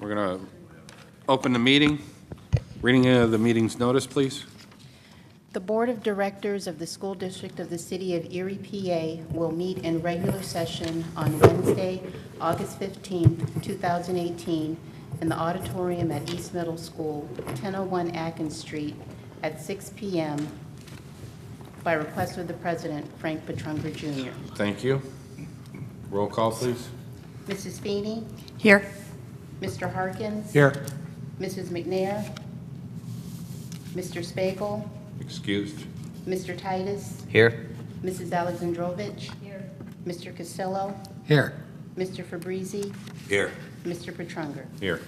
We're going to open the meeting. Reading of the meeting's notice, please. The Board of Directors of the School District of the City of Erie, PA will meet in regular session on Wednesday, August 15th, 2018, in the auditorium at East Middle School, 1001 Atkins Street, at 6 p.m. by request of the President, Frank Petrunger, Jr. Thank you. Roll call, please. Mrs. Feeney? Here. Mr. Harkins? Here. Mrs. McNair? Mr. Spagel? Excused. Mr. Titus? Here. Mrs. Alexandrovich? Here. Mr. Costello? Here. Mr. Fabrizi? Here. Mr. Petrunger? Here.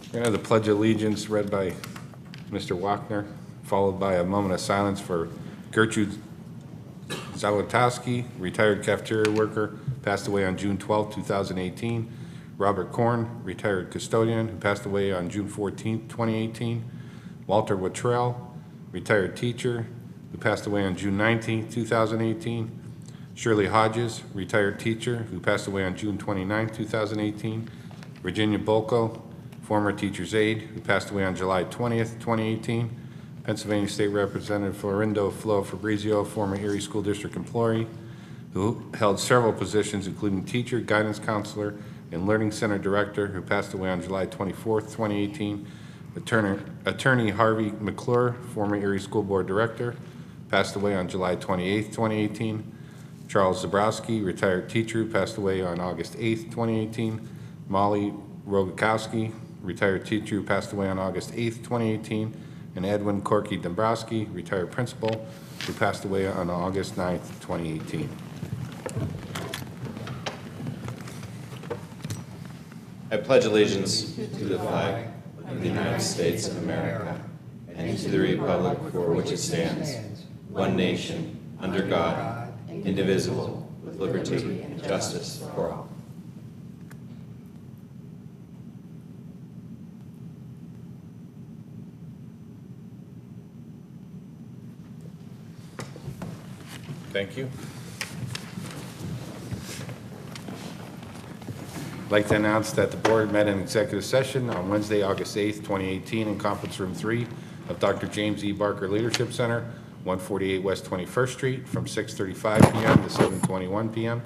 We're going to have the Pledge of Allegiance read by Mr. Wachner, followed by a moment of silence for Gertrude Zalotowski, retired cafeteria worker, passed away on June 12, 2018. Robert Korn, retired custodian, who passed away on June 14, 2018. Walter Wittrell, retired teacher, who passed away on June 19, 2018. Shirley Hodges, retired teacher, who passed away on June 29, 2018. Virginia Bolko, former teacher's aide, who passed away on July 20th, 2018. Pennsylvania State Representative Florindo Flo Fabrizio, former Erie School District employee, who held several positions, including teacher, guidance counselor, and learning center director, who passed away on July 24th, 2018. Attorney Harvey McClure, former Erie School Board director, passed away on July 28th, 2018. Charles Zabrowski, retired teacher, who passed away on August 8th, 2018. Molly Rogakowski, retired teacher, who passed away on August 8th, 2018. And Edwin Corky Dombrowski, retired principal, who passed away on August 9th, 2018. I pledge allegiance to the flag of the United States of America and to the republic for which it stands, one nation, under God, indivisible, with liberty and justice for all. Thank you. I'd like to announce that the board met in executive session on Wednesday, August 8th, 2018, in Conference Room 3 of Dr. James E. Barker Leadership Center, 148 West 21st Street, from 6:35 p.m. to 7:21 p.m.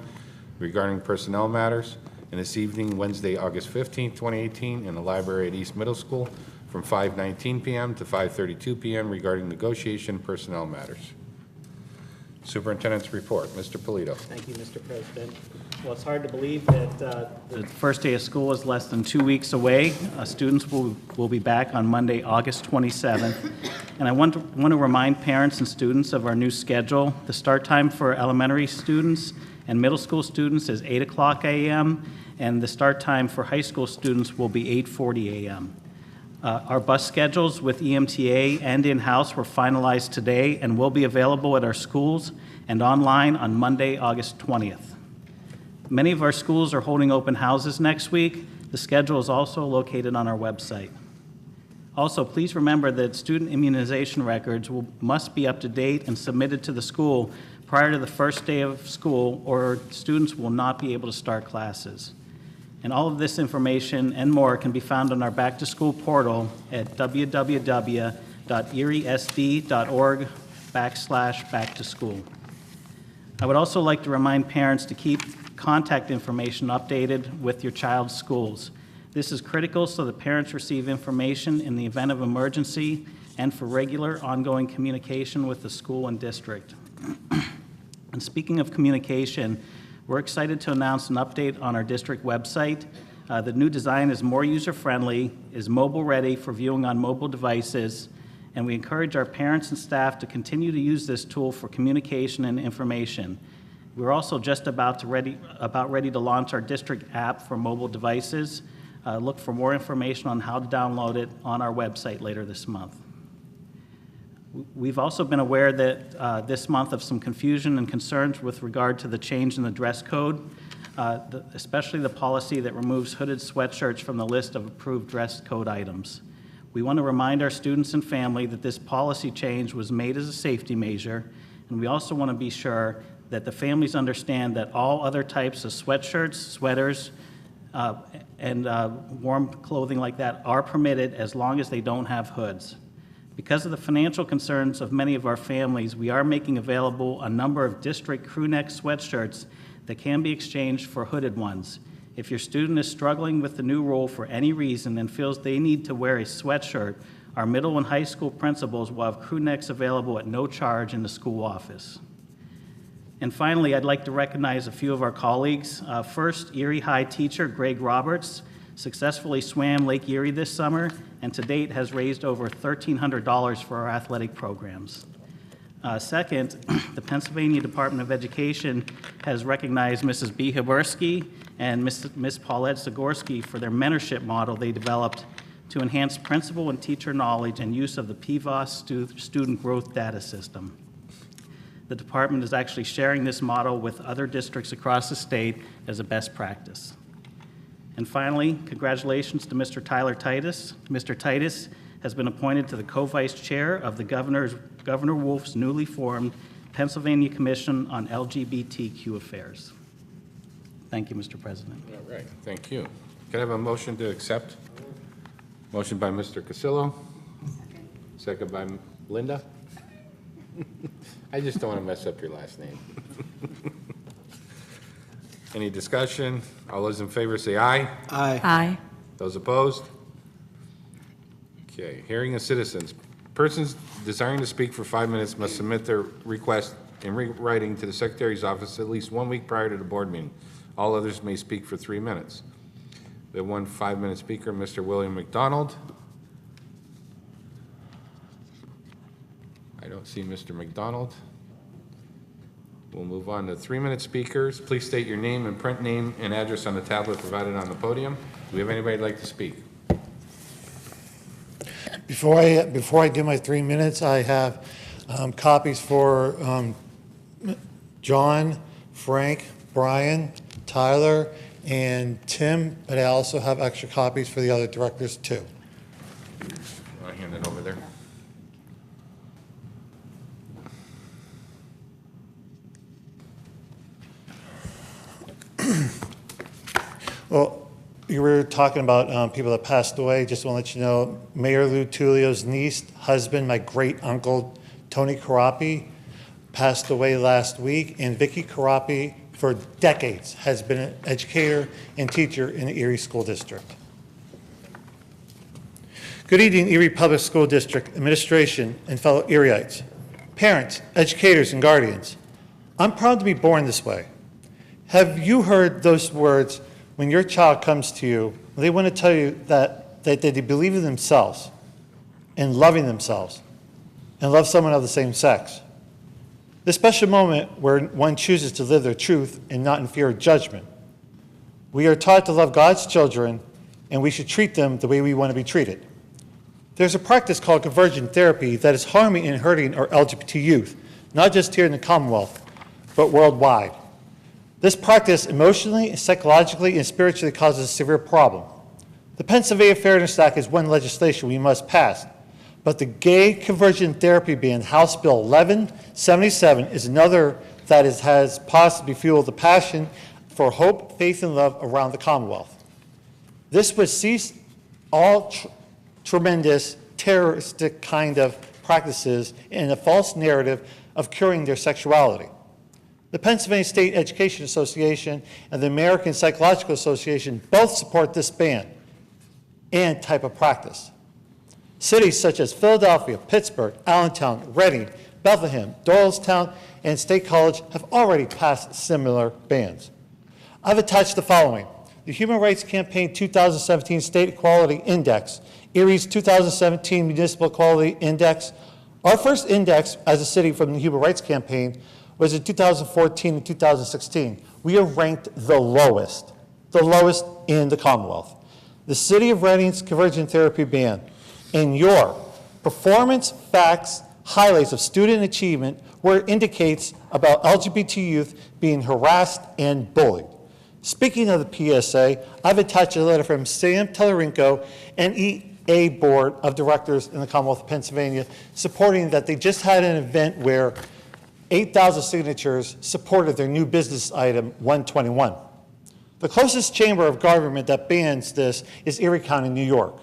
regarding personnel matters. And this evening, Wednesday, August 15th, 2018, in the library at East Middle School, from 5:19 p.m. to 5:32 p.m. regarding negotiation personnel matters. Superintendent's report. Mr. Polito. Thank you, Mr. President. Well, it's hard to believe that the first day of school is less than 2 weeks away. Students will be back on Monday, August 27th. And I want to remind parents and students of our new schedule. The start time for elementary students and middle school students is 8 o'clock a.m., and the start time for high school students will be 8:40 a.m. Our bus schedules with EMTA and in-house were finalized today and will be available at our schools and online on Monday, August 20th. Many of our schools are holding open houses next week. The schedule is also located on our website. Also, please remember that student immunization records must be up to date and submitted to the school prior to the first day of school, or students will not be able to start classes. And all of this information and more can be found on our Back to School portal at www.eriesd.org/backtoschool. I would also like to remind parents to keep contact information updated with your child's schools. This is critical so that parents receive information in the event of emergency and for regular ongoing communication with the school and district. And speaking of communication, we're excited to announce an update on our district website. The new design is more user-friendly, is mobile-ready for viewing on mobile devices, and we encourage our parents and staff to continue to use this tool for communication and information. We're also just about ready to launch our district app for mobile devices. Look for more information on how to download it on our website later this month. We've also been aware that this month of some confusion and concerns with regard to the change in the dress code, especially the policy that removes hooded sweatshirts from the list of approved dress code items. We want to remind our students and family that this policy change was made as a safety measure, and we also want to be sure that the families understand that all other types of sweatshirts, sweaters, and warm clothing like that are permitted as long as they don't have hoods. Because of the financial concerns of many of our families, we are making available a number of district crew neck sweatshirts that can be exchanged for hooded ones. If your student is struggling with the new rule for any reason and feels they need to wear a sweatshirt, our middle and high school principals will have crew necks available at no charge in the school office. And finally, I'd like to recognize a few of our colleagues. First, Erie High teacher Greg Roberts successfully swam Lake Erie this summer and to date has raised over $1,300 for our athletic programs. Second, the Pennsylvania Department of Education has recognized Mrs. B. Habursky and Ms. Paulette Zagorski for their mentorship model they developed to enhance principal and teacher knowledge and use of the PVOS student growth data system. The department is actually sharing this model with other districts across the state as a best practice. And finally, congratulations to Mr. Tyler Titus. Mr. Titus has been appointed to the co-vice chair of the Governor Wolf's newly formed Pennsylvania Commission on LGBTQ Affairs. Thank you, Mr. President. All right, thank you. Can I have a motion to accept? Motion by Mr. Cassillo. Second by Linda. I just don't want to mess up your last name. Any discussion? All those in favor say aye. Aye. Aye. Those opposed? Okay, hearing of citizens. Persons desiring to speak for 5 minutes must submit their request in writing to the Secretary's office at least 1 week prior to the board meeting. All others may speak for 3 minutes. We have one 5-minute speaker, Mr. William McDonald. I don't see Mr. McDonald. We'll move on to 3-minute speakers. Please state your name and print name and address on the tablet provided on the podium. Do we have anybody who'd like to speak? Before I do my 3 minutes, I have copies for John, Frank, Brian, Tyler, and Tim, but I also have extra copies for the other directors too. I'll hand it over there. Well, you were talking about people that passed away. Just want to let you know, Mayor Lou Tullio's niece, husband, my great uncle, Tony Carapi, passed away last week, and Vicky Carapi, for decades, has been an educator and teacher in the Erie School District. Good evening, Erie Public School District administration and fellow Erieites, parents, educators, and guardians. I'm proud to be born this way. Have you heard those words when your child comes to you, they want to tell you that they believe in themselves and loving themselves and love someone of the same sex? This special moment where one chooses to live their truth and not in fear of judgment. We are taught to love God's children, and we should treat them the way we want to be treated. There's a practice called conversion therapy that is harming and hurting our LGBT youth, not just here in the Commonwealth, but worldwide. This practice emotionally, psychologically, and spiritually causes a severe problem. The Pennsylvania Fairness Act is one legislation we must pass, but the gay conversion therapy ban, House Bill 1177, is another that has possibly fueled the passion for hope, faith, and love around the Commonwealth. This would cease all tremendous terroristic kind of practices and a false narrative of curing their sexuality. The Pennsylvania State Education Association and the American Psychological Association both support this ban and type of practice. Cities such as Philadelphia, Pittsburgh, Allentown, Reading, Bethlehem, Doylestown, and State College have already passed similar bans. I've attached the following: the Human Rights Campaign 2017 State Equality Index, Erie's 2017 Municipal Equality Index. Our first index as a city from the Human Rights Campaign was in 2014 and 2016. We are ranked the lowest in the Commonwealth. The City of Reading's conversion therapy ban and your performance facts highlights of student achievement where it indicates about LGBT youth being harassed and bullied. Speaking of the PSA, I've attached a letter from Sam Tellerinko and EA Board of Directors in the Commonwealth of Pennsylvania supporting that they just had an event where 8,000 signatures supported their new business item 121. The closest chamber of government that bans this is Erie County, New York.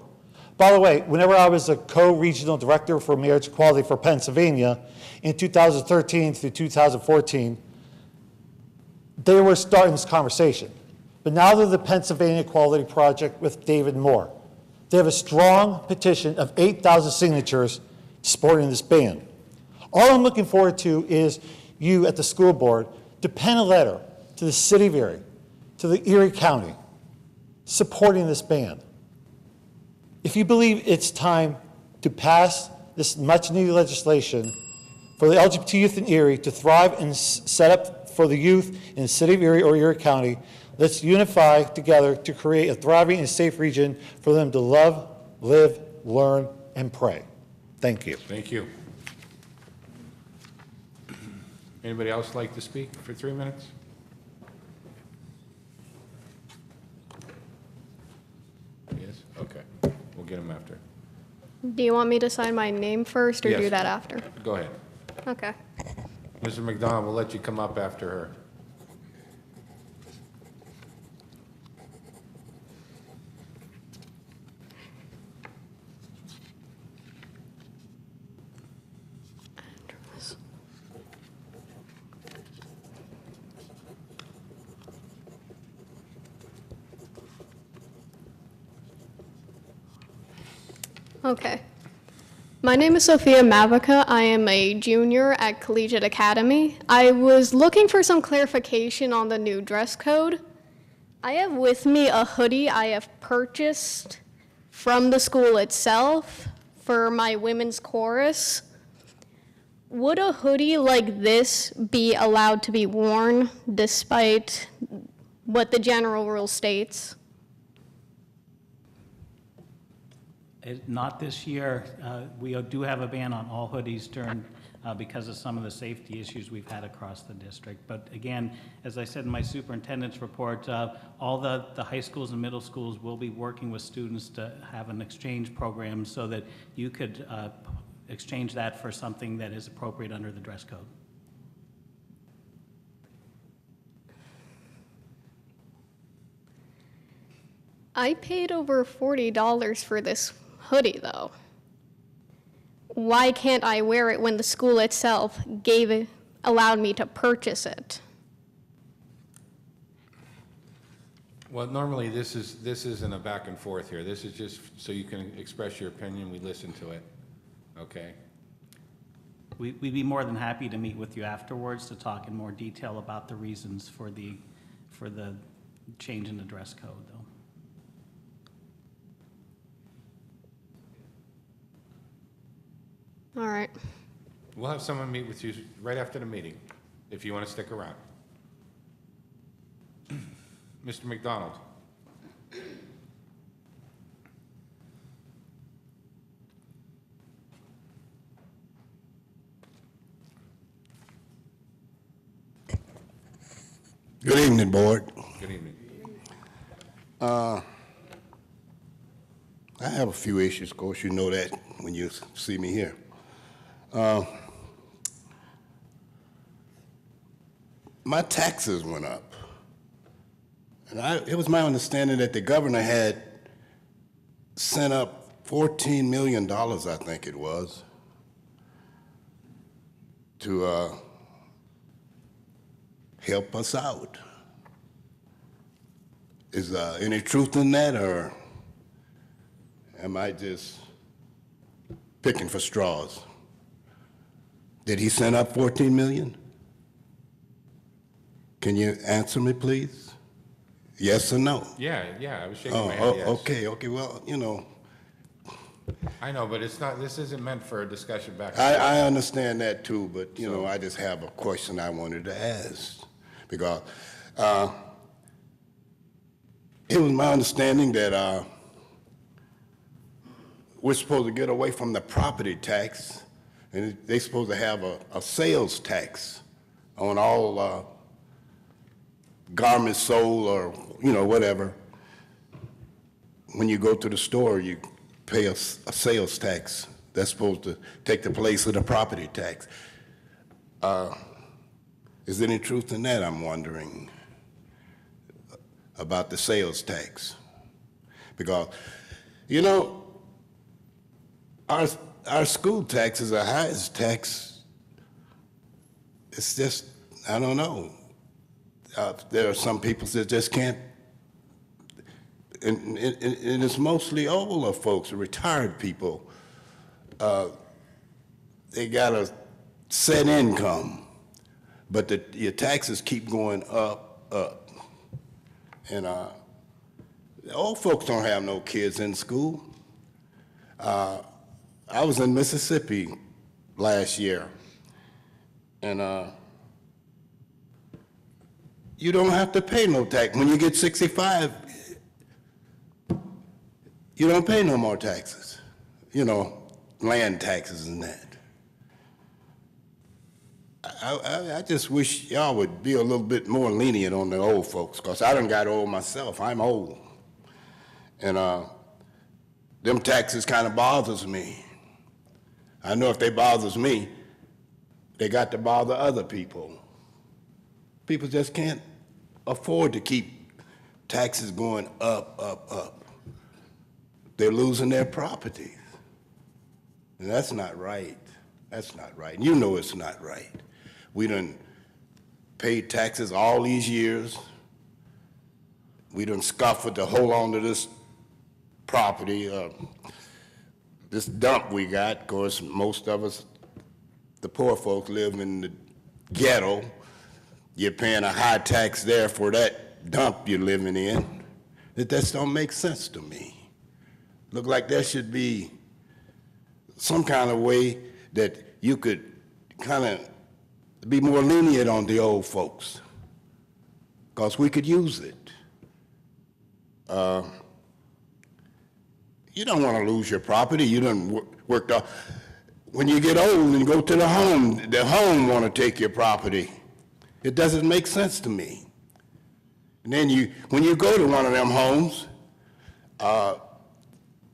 By the way, whenever I was a co-regional director for marriage equality for Pennsylvania in 2013 through 2014, they were starting this conversation. But now they're the Pennsylvania Equality Project with David Moore. They have a strong petition of 8,000 signatures supporting this ban. All I'm looking forward to is you at the school board to pen a letter to the city of Erie, to the Erie County, supporting this ban. If you believe it's time to pass this much-needed legislation for the LGBT youth in Erie to thrive and set up for the youth in the city of Erie or Erie County, let's unify together to create a thriving and safe region for them to love, live, learn, and pray. Thank you. Thank you. Anybody else like to speak for 3 minutes? Yes? Okay. We'll get him after. Do you want me to sign my name first or Yes. do that after? Go ahead. Okay. Mr. McDonald, we'll let you come up after her. Okay. My name is Sophia Mavica. I am a junior at Collegiate Academy. I was looking for some clarification on the new dress code. I have with me a hoodie I have purchased from the school itself for my women's chorus. Would a hoodie like this be allowed to be worn despite what the general rule states? Not this year. We do have a ban on all hoodies during, because of some of the safety issues we've had across the district. But again, as I said in my superintendent's report, all the high schools and middle schools will be working with students to have an exchange program so that you could exchange that for something that is appropriate under the dress code. I paid over $40 for this hoodie, though. Why can't I wear it when the school itself allowed me to purchase it? Well, normally this isn't a back and forth here. This is just so you can express your opinion. We listen to it. Okay? We'd be more than happy to meet with you afterwards to talk in more detail about the reasons for the change in the dress code, though. All right. We'll have someone meet with you right after the meeting, if you want to stick around. Mr. McDonald. Good evening, Board. Good evening. I have a few issues, of course, you know that when you see me here. My taxes went up. And it was my understanding that the governor had sent up $14 million, I think it was, to help us out. Is any truth in that, or am I just picking for straws? Did he send up 14 million? Can you answer me, please? Yes or no? Yeah, I was shaking my head, yes. Okay, well, you know, I know, but it's not, this isn't meant for a discussion back and forth. I understand that too, but, you know, I just have a question I wanted to ask. Because it was my understanding that we're supposed to get away from the property tax, and they're supposed to have a sales tax on all garments sold or, you know, whatever. When you go to the store, you pay a sales tax. That's supposed to take the place of the property tax. Is there any truth in that, I'm wondering? about the sales tax. Because, you know, our school tax is the highest tax. It's just, I don't know. There are some people that just can't, and it's mostly older folks, retired people. They got a set income, but your taxes keep going up. And the old folks don't have no kids in school. I was in Mississippi last year, and you don't have to pay no tax. When you get 65, you don't pay no more taxes, you know, land taxes and that. I just wish y'all would be a little bit more lenient on the old folks, because I done got old myself. I'm old. And them taxes kind of bothers me. I know if they bothers me, they got to bother other people. People just can't afford to keep taxes going up. They're losing their properties. And that's not right. That's not right. And you know it's not right. We done paid taxes all these years. We done scuffled to hold on to this property, this dump we got. Of course, most of us, the poor folks, live in the ghetto. You're paying a high tax there for that dump you're living in. That just don't make sense to me. Look like there should be some kind of way that you could kind of be more lenient on the old folks, because we could use it. You don't want to lose your property. You done worked off. When you get old and go to the home want to take your property. It doesn't make sense to me. And then when you go to one of them homes,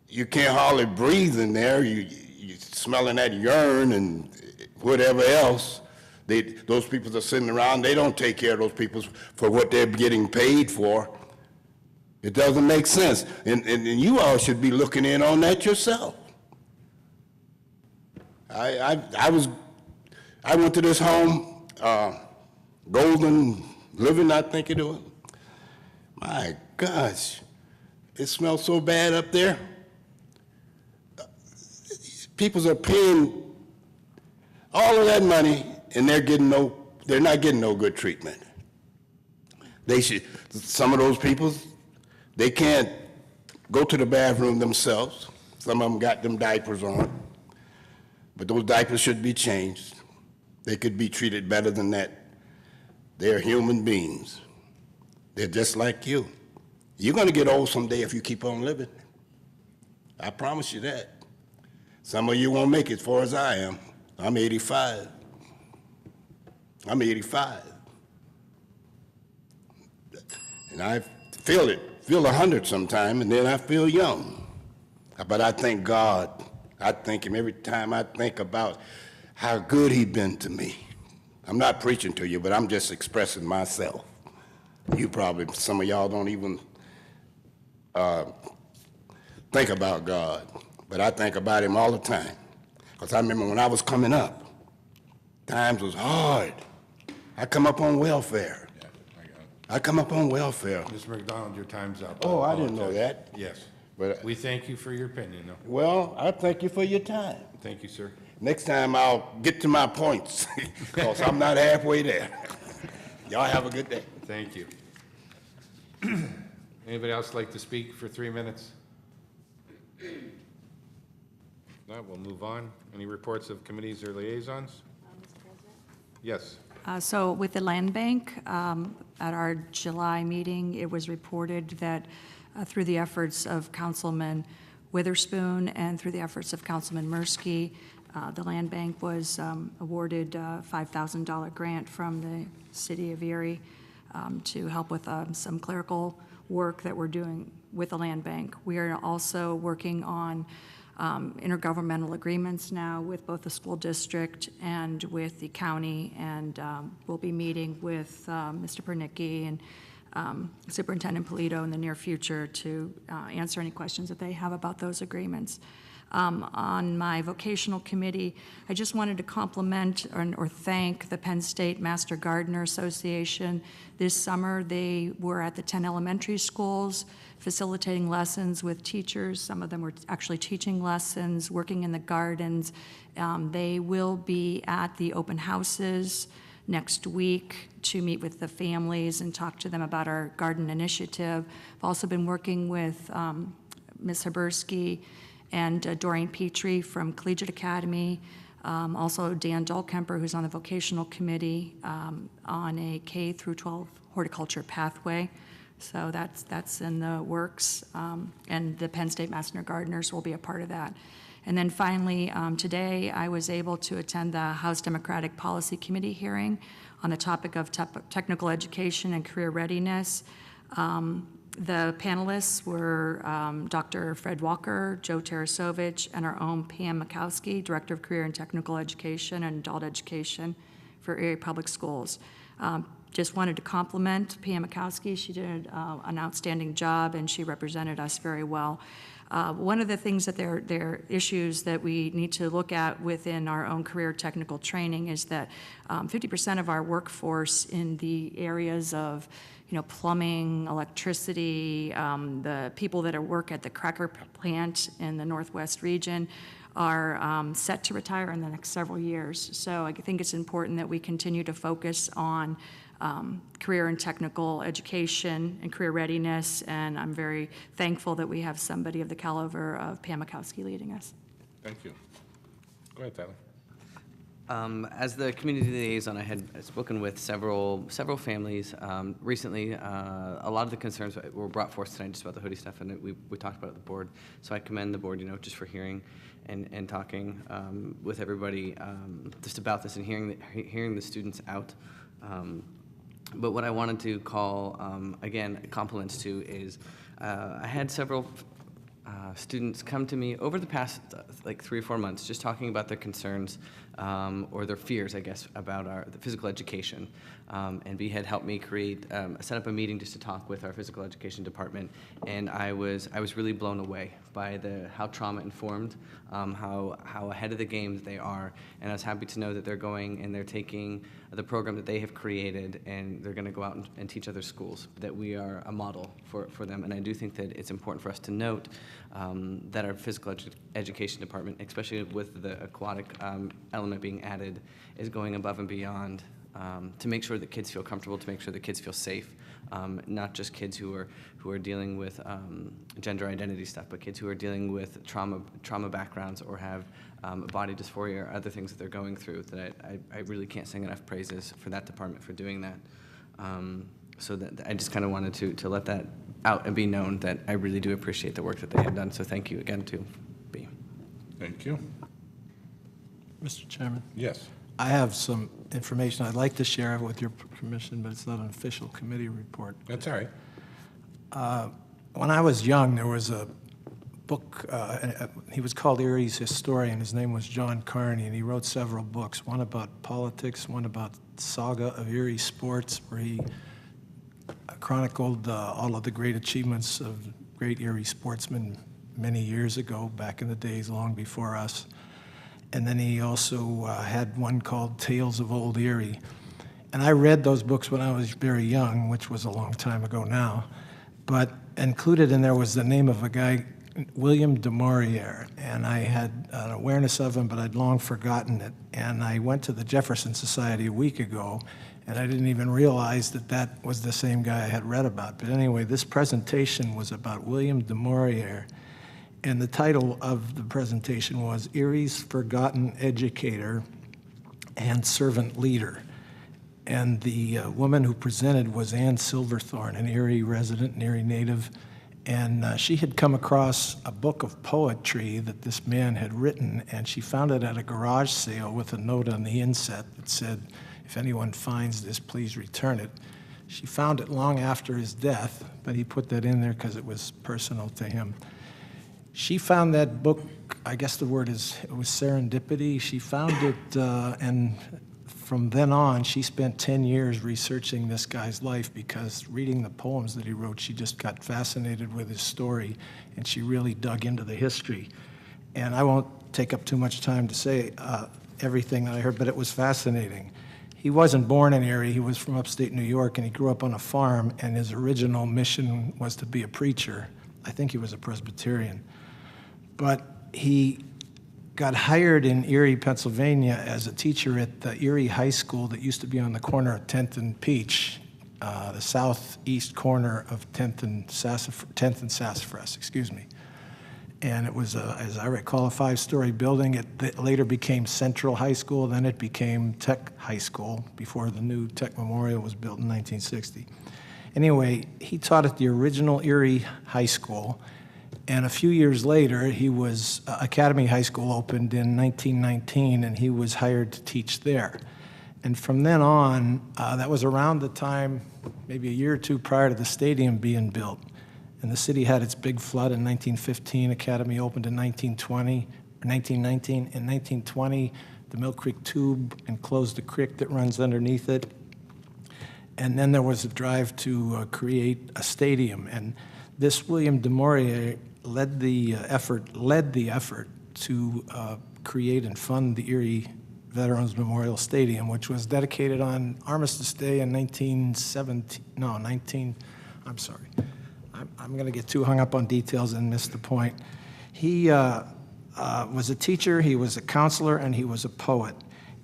you can't hardly breathe in there. You're smelling that urine and whatever else. Those people are sitting around, they don't take care of those people for what they're getting paid for. It doesn't make sense. And you all should be looking in on that yourself. I went to this home, Golden Living, I think it was. My gosh, it smells so bad up there. People are paying all of that money, and they're not getting no good treatment. Some of those people, they can't go to the bathroom themselves. Some of them got them diapers on, but those diapers should be changed. They could be treated better than that. They're human beings. They're just like you. You're gonna get old someday if you keep on living. I promise you that. Some of you won't make it as far as I am. I'm 85. I'm 85. And I feel 100 sometime, and then I feel young. But I thank God. I thank Him every time I think about how good He's been to me. I'm not preaching to you, but I'm just expressing myself. You probably, some of y'all don't even think about God, but I think about Him all the time. Because I remember when I was coming up, times was hard. I come up on welfare. Yeah, I got it. I come up on welfare. Mr. McDonald, your time's up. Oh, I didn't know apologize. that. Yes. But We thank you for your opinion, though. well, I thank you for your time. Thank you, sir. Next time I'll get to my points, because I'm not halfway there. Y'all have a good day. Thank you. Anybody else like to speak for 3 minutes? No, we'll move on. Any reports of committees or liaisons? Yes. So with the land bank, at our July meeting, it was reported that through the efforts of Councilman Witherspoon and through the efforts of Councilman Mirsky, the land bank was awarded a $5,000 grant from the city of Erie to help with some clerical work that we're doing with the land bank. We are also working on intergovernmental agreements now with both the school district and with the county, and we'll be meeting with Mr. Pernicki and Superintendent Polito in the near future to answer any questions that they have about those agreements. On my vocational committee, I just wanted to compliment or thank the Penn State Master Gardener Association. This summer, they were at the 10 elementary schools facilitating lessons with teachers. Some of them were actually teaching lessons, working in the gardens. They will be at the open houses next week to meet with the families and talk to them about our garden initiative. I've also been working with Ms. Habersky and Doreen Petrie from Collegiate Academy, also Dan Dahlkemper, who's on the vocational committee on a K through 12 horticulture pathway. So that's in the works, and the Penn State Master Gardeners will be a part of that. And then finally, today I was able to attend the House Democratic Policy Committee hearing on the topic of technical education and career readiness. The panelists were Dr. Fred Walker, Joe Tarasovich, and our own Pam Mikowski, Director of Career and Technical Education and Adult Education for Erie Public Schools. Just wanted to compliment Pam Mikowski. She did an outstanding job, and she represented us very well. One of the things that they're issues that we need to look at within our own career technical training is that 50% of our workforce in the areas of plumbing, electricity, the people that work at the cracker plant in the Northwest region are set to retire in the next several years. So I think it's important that we continue to focus on career and technical education and career readiness, and I'm very thankful that we have somebody of the caliber of Pam Mikowski leading us. Thank you. Go ahead, Tyler. As the community liaison, I had spoken with several families recently. A lot of the concerns were brought forth tonight just about the hoodie stuff, and we talked about it at the board. So I commend the board, just for hearing and talking with everybody just about this and hearing the students out. But what I wanted to call, again, compliments to is I had several students come to me over the past 3 or 4 months just talking about their concerns or their fears, I guess, about the physical education. And B had helped me set up a meeting just to talk with our physical education department, and I was really blown away by how trauma informed, how ahead of the game they are, and I was happy to know that they're going and they're taking the program that they have created, and they're going to go out and teach other schools, that we are a model for them. And I do think that it's important for us to note that our physical education department, especially with the aquatic element being added, is going above and beyond to make sure that kids feel comfortable, to make sure that kids feel safe, not just kids who are dealing with gender identity stuff, but kids who are dealing with trauma backgrounds or have body dysphoria or other things that they're going through. That I really can't sing enough praises for that department for doing that. So that I just kind of wanted to let that out and be known that I really do appreciate the work that they have done. So thank you again to B. Thank you. Mr. Chairman, Yes. I have some information I'd like to share with your permission, but it's not an official committee report. That's all right. When I was young, there was a book, he was called Erie's Historian. His name was John Carney, and he wrote several books, one about politics, one about Saga of Erie Sports, where he chronicled all of the great achievements of great Erie sportsmen many years ago, back in the days long before us. And then he also had one called Tales of Old Erie. And I read those books when I was very young, which was a long time ago now. But included in there was the name of a guy, William du Maurier. And I had an awareness of him, but I'd long forgotten it. And I went to the Jefferson Society a week ago, and I didn't even realize that that was the same guy I had read about. But anyway, this presentation was about William du Maurier. And the title of the presentation was Erie's Forgotten Educator and Servant Leader. And the woman who presented was Ann Silverthorne, an Erie resident, an Erie native. And she had come across a book of poetry that this man had written, and she found it at a garage sale with a note on the inset that said, "If anyone finds this, please return it." She found it long after his death, but he put that in there because it was personal to him. She found that book, I guess the word is, it was serendipity. She found it and from then on, she spent 10 years researching this guy's life because reading the poems that he wrote, she just got fascinated with his story, and she really dug into the history. And I won't take up too much time to say everything that I heard, but it was fascinating. He wasn't born in Erie. He was from upstate New York, and he grew up on a farm, and his original mission was to be a preacher. I think he was a Presbyterian. But he got hired in Erie, Pennsylvania as a teacher at the Erie High School that used to be on the corner of 10th and Peach, the southeast corner of 10th and Sassafras, excuse me. And it was, as I recall, a 5-story building. It later became Central High School, then it became Tech High School before the new Tech Memorial was built in 1960. Anyway, he taught at the original Erie High School, and a few years later, he was, Academy High School opened in 1919, and he was hired to teach there. And from then on, that was around the time, maybe a year or two prior to the stadium being built. And the city had its big flood in 1915. Academy opened in 1920, or 1919. In 1920, the Mill Creek Tube enclosed the creek that runs underneath it. And then there was a drive to create a stadium. And this William du Maurier led the effort to create and fund the Erie Veterans Memorial Stadium, which was dedicated on Armistice Day in 1917, no, 19, I'm sorry. I'm going to get too hung up on details and miss the point. He was a teacher, he was a counselor, and he was a poet,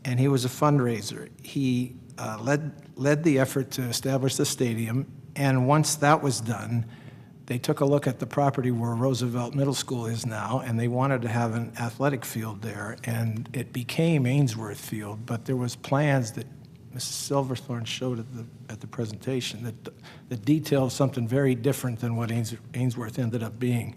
and he was a fundraiser. He led the effort to establish the stadium, and once that was done, they took a look at the property where Roosevelt Middle School is now, and they wanted to have an athletic field there, and it became Ainsworth Field, but there was plans that Mrs. Silverthorne showed at the presentation that detailed something very different than what Ainsworth ended up being.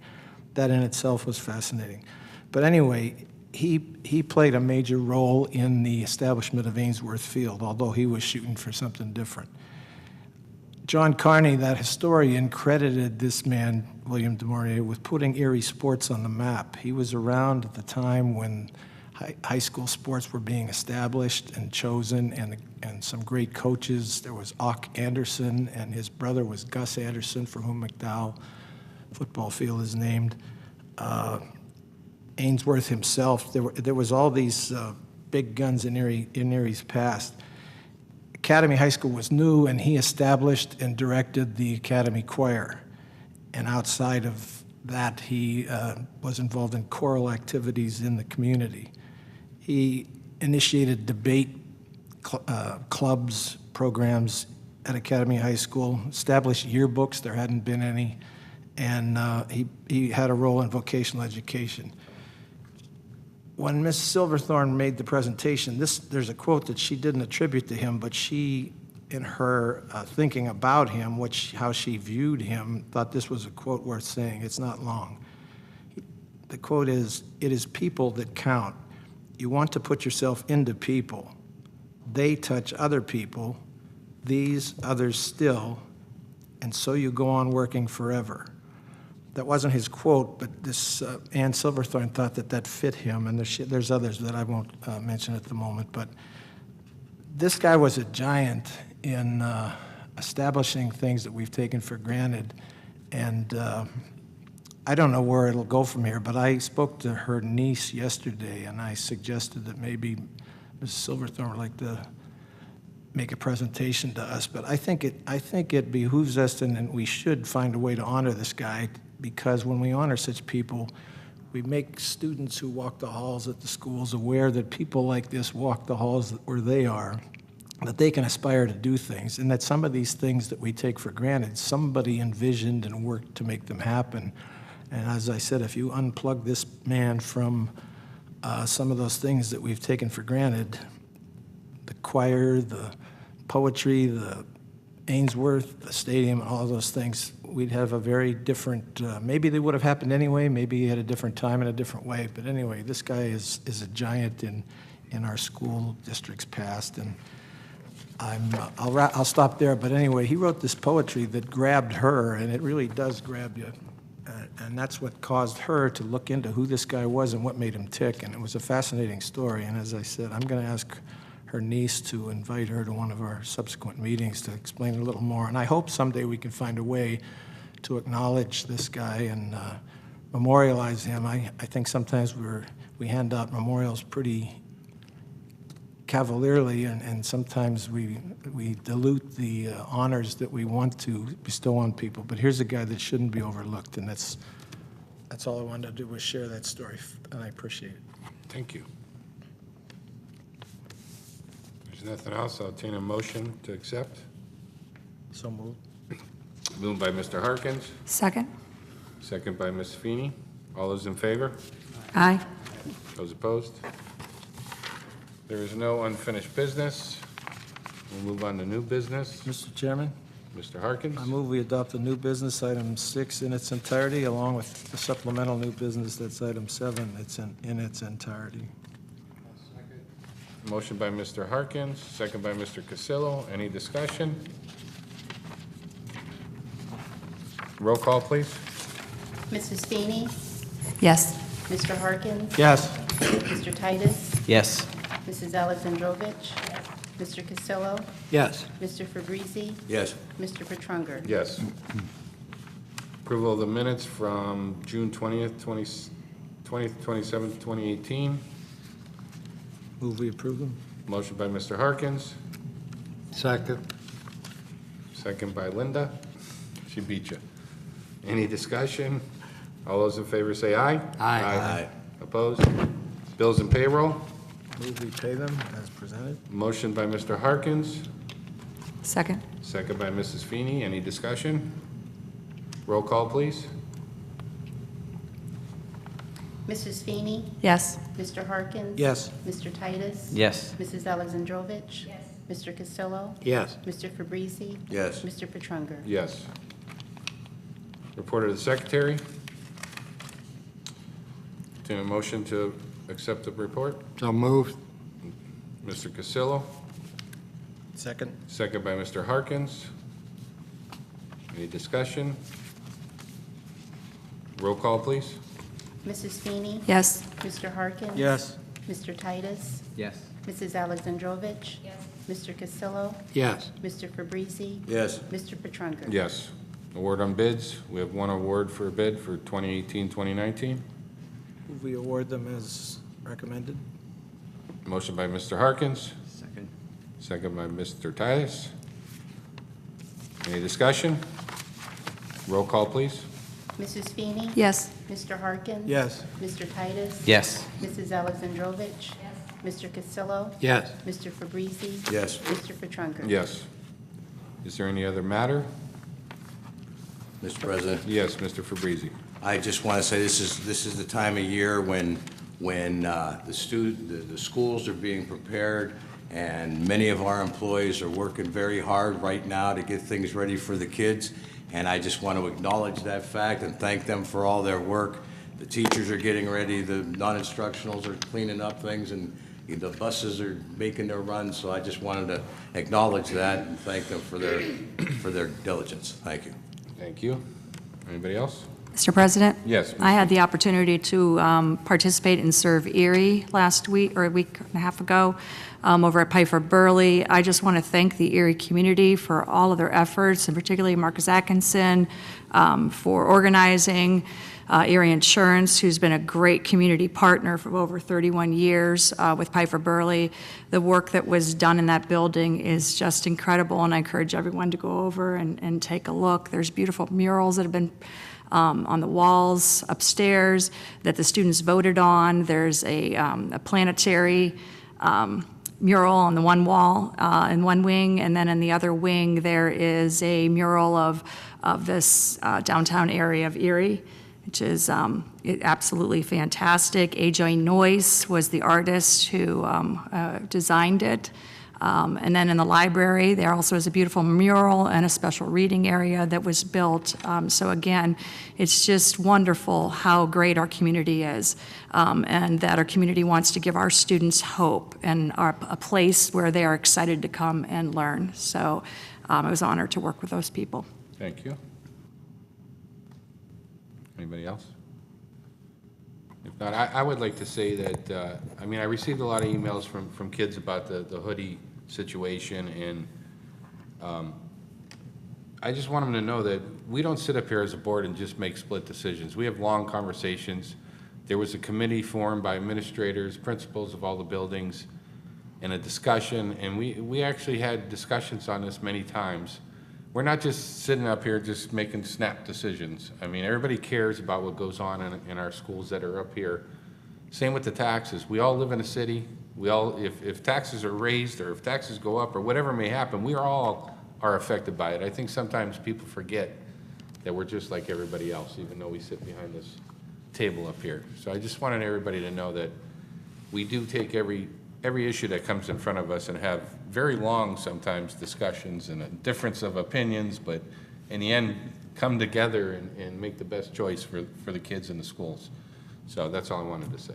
That in itself was fascinating. But anyway, he played a major role in the establishment of Ainsworth Field, although he was shooting for something different. John Carney, that historian, credited this man, William du Maurier, with putting Erie sports on the map. He was around at the time when high school sports were being established and chosen, and some great coaches. There was Ock Anderson, and his brother was Gus Anderson, for whom McDowell football field is named. Ainsworth himself. There was all these big guns in Erie's past. Academy High School was new, and he established and directed the Academy Choir. And outside of that, he was involved in choral activities in the community. He initiated debate clubs, programs at Academy High School, established yearbooks, there hadn't been any, and he had a role in vocational education. When Ms. Silverthorne made the presentation, there's a quote that she didn't attribute to him, but she, in her thinking about him, how she viewed him, thought this was a quote worth saying. It's not long. The quote is, "It is people that count. You want to put yourself into people. They touch other people, these others still, and so you go on working forever." That wasn't his quote, but this Ann Silverthorne thought that fit him, and there's others that I won't mention at the moment. But this guy was a giant in establishing things that we've taken for granted, and I don't know where it'll go from here, but I spoke to her niece yesterday, and I suggested that maybe Mrs. Silverthorne would like to make a presentation to us. But I think it behooves us, and we should find a way to honor this guy, because when we honor such people, we make students who walk the halls at the schools aware that people like this walk the halls where they are, that they can aspire to do things, and that some of these things that we take for granted, somebody envisioned and worked to make them happen. And as I said, if you unplug this man from some of those things that we've taken for granted, the choir, the poetry, the Ainsworth, the stadium, all those things, we'd have a very different, maybe they would have happened anyway, maybe at a different time in a different way, but anyway, this guy is a giant in our school district's past, and I'll stop there, but anyway, he wrote this poetry that grabbed her, and it really does grab you, and that's what caused her to look into who this guy was and what made him tick, and it was a fascinating story, and as I said, I'm going to ask her niece to invite her to one of our subsequent meetings to explain a little more. And I hope someday we can find a way to acknowledge this guy and memorialize him. I think sometimes we hand out memorials pretty cavalierly, and sometimes we dilute the honors that we want to bestow on people. But here's a guy that shouldn't be overlooked, and that's all I wanted to do was share that story, and I appreciate it. Thank you. There's nothing else. I'll entertain a motion to accept. So moved. Moved by Mr. Harkins, Second? second by Ms. Feeney. All those in favor? Aye. Those opposed? There is no unfinished business. We'll move on to new business. Mr. Chairman, Mr. Harkins? I move we adopt the new business item 6 in its entirety, along with the supplemental new business that's item 7, it's in its entirety. Motion by Mr. Harkins, second by Mr. Cassillo. Any discussion? Roll call, please. Mrs. Feeney? Yes. Mr. Harkins? Yes. Mr. Titus? Yes. Mrs. Alexandrovich? Mr. Cassillo? Yes. Mr. Fabrizi? Yes. Mr. Petrunger? Yes. Approval of the minutes from June 20th, 27th, 2018. Move we approve them? Motion by Mr. Harkins, Second. second by Linda. She beat you. Any discussion? All those in favor say aye. Aye. Opposed? Bills and payroll. Move we pay them as presented? Motion by Mr. Harkins, Second? second by Mrs. Feeney. Any discussion? Roll call, please. Mrs. Feeney? Yes. Mr. Harkins? Yes. Mr. Titus? Yes. Mrs. Alexandrovich? Yes. Mr. Cassillo? Yes. Mr. Fabrizi? Yes. Mr. Petrunger? Yes. Report of the secretary. To a motion to accept the report. So moved. Mr. Cassillo, Second? second by Mr. Harkins. Any discussion? Roll call, please. Mrs. Feeney? Yes. Mr. Harkins? Yes. Mr. Titus? Yes. Mrs. Alexandrovich? Yes. Mr. Cassillo? Yes. Mr. Fabrizi? Yes. Mr. Petrunger? Yes. Award on bids. We have one award for a bid for 2018-2019. Move we award them as recommended? Motion by Mr. Harkins, Second. second by Mr. Titus. Any discussion? Roll call, please. Mrs. Feeney? Yes. Mr. Harkins? Yes. Mr. Titus? Yes. Mrs. Alexandrovich? Mr. Cassillo? Yes. Mr. Fabrizi? Yes. Mr. Petrunger? Yes. Is there any other matter? Mr. President, Yes, Mr. Fabrizi. I just want to say this is the time of year when the schools are being prepared, and many of our employees are working very hard right now to get things ready for the kids. And I just want to acknowledge that fact and thank them for all their work. The teachers are getting ready, the non-instructionals are cleaning up things, and the buses are making their runs. So I just wanted to acknowledge that and thank them for their diligence. Thank you. Thank you. Anybody else? Mr. President? Yes. I had the opportunity to participate and serve Erie last week, or a week and a half ago, over at Piper Burley. I just want to thank the Erie community for all of their efforts, and particularly Marcus Atkinson for organizing, Erie Insurance, who's been a great community partner for over 31 years with Piper Burley. The work that was done in that building is just incredible, and I encourage everyone to go over and take a look. There's beautiful murals that have been on the walls upstairs that the students voted on. There's a planetary mural on the one wall in one wing, and then in the other wing there is a mural of this downtown area of Erie, which is absolutely fantastic. A.J. Noyce was the artist who designed it. And then in the library, there also is a beautiful mural and a special reading area that was built. So again, it's just wonderful how great our community is, and that our community wants to give our students hope and a place where they are excited to come and learn. So it was an honor to work with those people. Thank you. Anybody else? If not, I would like to say that, I mean, I received a lot of emails from kids about the hoodie situation, and I just want them to know that we don't sit up here as a board and just make split decisions. We have long conversations. There was a committee formed by administrators, principals of all the buildings, and a discussion, and we actually had discussions on this many times. We're not just sitting up here just making snap decisions. I mean, everybody cares about what goes on in our schools that are up here. Same with the taxes. We all live in a city. We all, if taxes are raised or if taxes go up or whatever may happen, we all are affected by it. I think sometimes people forget that we're just like everybody else, even though we sit behind this table up here. So I just wanted everybody to know that we do take every issue that comes in front of us and have very long, sometimes, discussions and a difference of opinions, but in the end, come together and make the best choice for the kids in the schools. So that's all I wanted to say.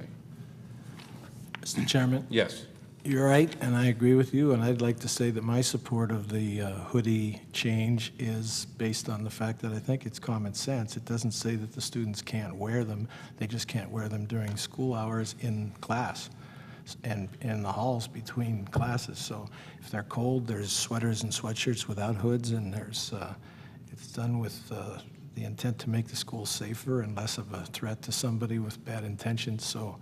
Mr. Chairman? Yes. You're right, and I agree with you, and I'd like to say that my support of the hoodie change is based on the fact that I think it's common sense. It doesn't say that the students can't wear them, they just can't wear them during school hours in class and in the halls between classes. So if they're cold, there's sweaters and sweatshirts without hoods, and there's it's done with the intent to make the school safer and less of a threat to somebody with bad intentions. So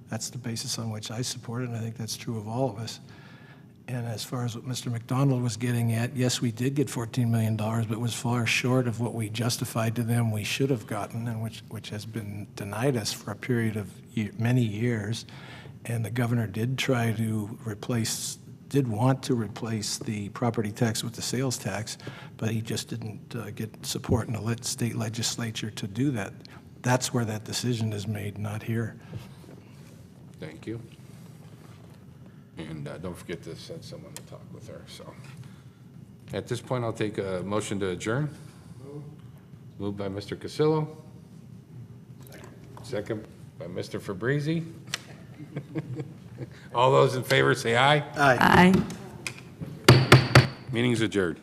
that's the basis on which I support it, and I think that's true of all of us. And as far as what Mr. McDonald was getting at, yes, we did get $14 million, but it was far short of what we justified to them we should have gotten, and which has been denied us for a period of many years. And the governor did try to want to replace the property tax with the sales tax, but he just didn't get support in the state legislature to do that. That's where that decision is made, not here. Thank you. And don't forget to send someone to talk with her. So at this point, I'll take a motion to adjourn. Moved by Mr. Cassillo. Second by Mr. Fabrizi. All those in favor say aye. Aye. Meeting's adjourned.